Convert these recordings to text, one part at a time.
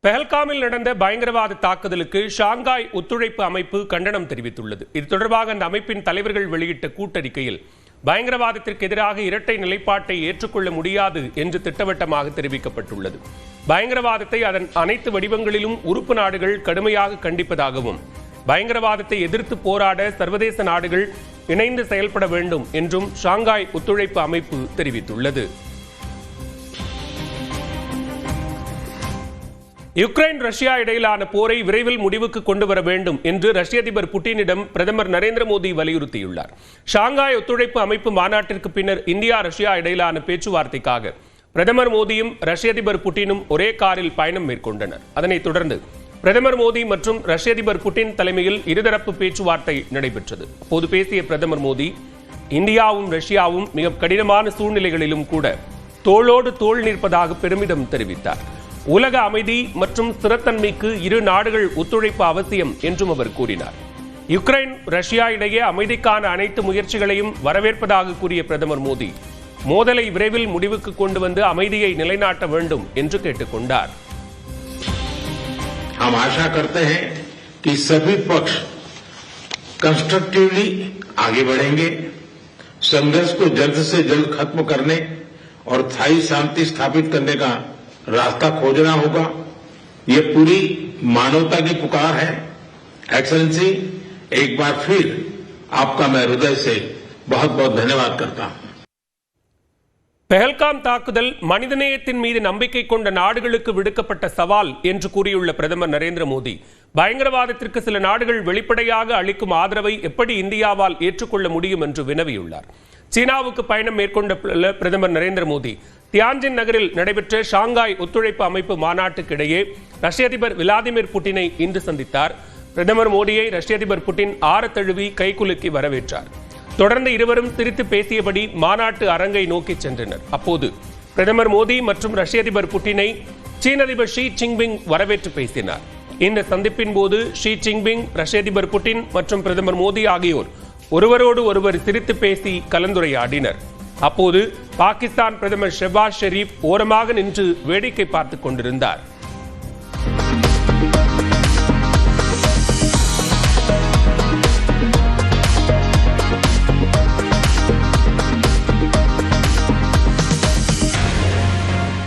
பெஹல்காமில் நடந்த பயங்கரவாத தாக்குதலுக்கு ஷாங்காய் ஒத்துழைப்பு அமைப்பு கண்டனம் தெரிவித்துள்ளது. இது தொடர்பாக அந்த அமைப்பின் தலைவர்கள் வெளியிட்ட கூட்டறிக்கையில் பயங்கரவாதத்திற்கு எதிராக இரட்டை நிலைப்பாட்டை ஏற்றுக்கொள்ள முடியாது என்று திட்டவட்டமாக தெரிவிக்கப்பட்டுள்ளது. பயங்கரவாதத்தை அதன் அனைத்து வடிவங்களிலும் உறுப்பு நாடுகள் கடுமையாக கண்டிப்பதாகவும் பயங்கரவாதத்தை எதிர்த்து போராட சர்வதேச நாடுகள் இணைந்து செயல்பட வேண்டும் என்றும் ஷாங்காய் ஒத்துழைப்பு அமைப்பு தெரிவித்துள்ளது. யுக்ரைன் ரஷ்யா இடையிலான போரை விரைவில் முடிவுக்கு கொண்டு வர வேண்டும் என்று ரஷ்ய அதிபர் புட்டினிடம் பிரதமர் நரேந்திர மோடி வலியுறுத்தியுள்ளார். ஷாங்காய் ஒத்துழைப்பு அமைப்பு மாநாட்டிற்கு பின்னர் இந்தியா ரஷ்யா இடையிலான பேச்சுவார்த்தைக்காக பிரதமர் மோடியும் ரஷ்ய அதிபர் புட்டினும் ஒரே காரில் பயணம் மேற்கொண்டனர். அதனைத் தொடர்ந்து பிரதமர் மோடி மற்றும் ரஷ்ய அதிபர் புட்டின் தலைமையில் இருதரப்பு பேச்சுவார்த்தை நடைபெற்றது. அப்போது பேசிய பிரதமர் மோடி, இந்தியாவும் ரஷ்யாவும் மிக கடினமான சூழ்நிலைகளிலும் கூட தோளோடு தோள் நிற்பதாக பெருமிதம் தெரிவித்தார். உலக அமைதி மற்றும் ஸ்திரத்தன்மைக்கு இரு நாடுகள் ஒத்துழைப்பு அவசியம் என்றும் அவர் கூறினார். யுக்ரைன் ரஷ்யா இடையே அமைதிக்கான அனைத்து முயற்சிகளையும் வரவேற்பதாக கூறிய பிரதமர் மோடி, மோதலை விரைவில் முடிவுக்கு கொண்டு வந்து அமைதியை நிலைநாட்ட வேண்டும் என்று கேட்டுக்கொண்டார். हम आशा करते हैं कि सभी पक्ष कंस्ट्रक्टिवली आगे बढ़ेंगे, संघर्ष को जल्द से जल्द खत्म करने और स्थायी शांति स्थापित करने का रास्ता खोजना होगा. ये पूरी मानवता की पुकार है. एक्सेलेंसी, एक बार फिर आपका मैं हृदय से बहुत बहुत धन्यवाद करता हूं. பெஹல்காம் தாக்குதல் மனிதநேயத்தின் மீது நம்பிக்கை கொண்ட நாடுகளுக்கு விடுக்கப்பட்ட சவால் என்று கூறியுள்ள பிரதமர் நரேந்திர மோடி, பயங்கரவாதத்திற்கு சில நாடுகள் வெளிப்படையாக அளிக்கும் ஆதரவை எப்படி இந்தியாவால் ஏற்றுக்கொள்ள முடியும் என்று வினவியுள்ளார். சீனாவுக்கு பயணம் மேற்கொண்ட பிரதமர் நரேந்திர மோடி தியான்ஜின் நகரில் நடைபெற்ற ஷாங்காய் ஒத்துழைப்பு அமைப்பு மாநாட்டுக்கு இடையே ரஷ்ய அதிபர் விளாடிமிர் புட்டினை இன்று சந்தித்தார். பிரதமர் மோடியை ரஷ்ய அதிபர் புட்டின் ஆற தழுவி கைகுலுக்கி வரவேற்றார். தொடர்ந்து இருவரும் சிரித்து பேசியபடி மாநாட்டு அரங்கை நோக்கி சென்றனர். அப்போது பிரதமர் மோடி மற்றும் ரஷ்ய அதிபர் புட்டினை சீன அதிபர் ஷி ஜின்பிங் வரவேற்று பேசினார். இந்த சந்திப்பின் போது ஷி ஜின்பிங், ரஷ்ய அதிபர் புட்டின் மற்றும் பிரதமர் மோடி ஆகியோர் ஒருவரோடு ஒருவர் சிரித்து பேசி கலந்துரையாடினர். அப்போது பாகிஸ்தான் பிரதமர் ஷெஹ்பாஸ் ஷெரீப் ஓரமாக நின்று வேடிக்கை பார்த்துக் கொண்டிருந்தார்.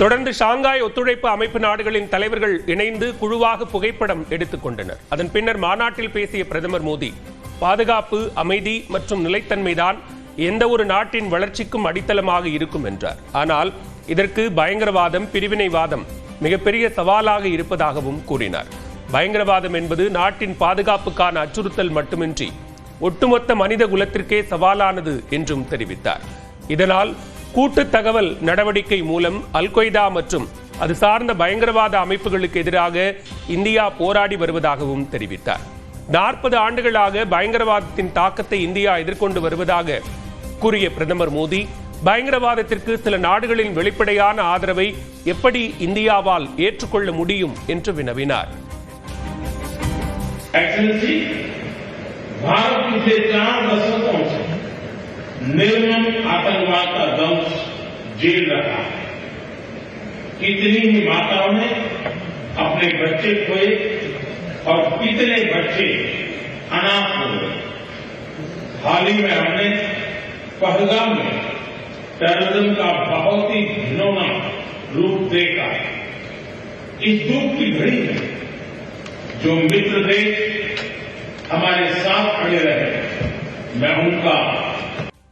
தொடர்ந்து ஷாங்காய் ஒத்துழைப்பு அமைப்பு நாடுகளின் தலைவர்கள் இணைந்து குழுவாக புகைப்படம் எடுத்துக் கொண்டனர். அதன் பின்னர் மாநாட்டில் பேசிய பிரதமர் மோடி, பாதுகாப்பு, அமைதி மற்றும் நிலைத்தன்மைதான் எந்த ஒரு நாட்டின் வளர்ச்சிக்கும் அடித்தளமாக இருக்கும் என்றார். ஆனால் இதற்கு பயங்கரவாதம், பிரிவினைவாதம் மிகப்பெரிய சவாலாக இருப்பதாகவும் கூறினார். பயங்கரவாதம் என்பது நாட்டின் பாதுகாப்புக்கான அச்சுறுத்தல் மட்டுமின்றி ஒட்டுமொத்த மனித குலத்திற்கே சவாலானது என்றும் தெரிவித்தார். இதனால் கூட்டு தகவல் நடவடிக்கை மூலம் அல்-கொய்தா மற்றும் அது சார்ந்த பயங்கரவாத அமைப்புகளுக்கு எதிராக இந்தியா போராடி வருவதாகவும் தெரிவித்தார். 40 ஆண்டுகளாக பயங்கரவாதத்தின் தாக்கத்தை இந்தியா எதிர்கொண்டு வருவதாக கூறிய பிரதமர் மோடி, பயங்கரவாதத்திற்கு சில நாடுகளின் வெளிப்படையான ஆதரவை எப்படி இந்தியாவால் ஏற்றுக்கொள்ள முடியும் என்று வினவினார். निर्मम आतंकवाद का दंश झेल रहा है. कितनी ही माताओं ने अपने बच्चे खोए और कितने बच्चे अनाथ हो गए. हाल ही में हमने पहलगाम में टेररिज्म का बहुत ही घिनौना रूप देखा. इस दुख की घड़ी में जो मित्र देश हमारे साथ खड़े रहे, मैं उनका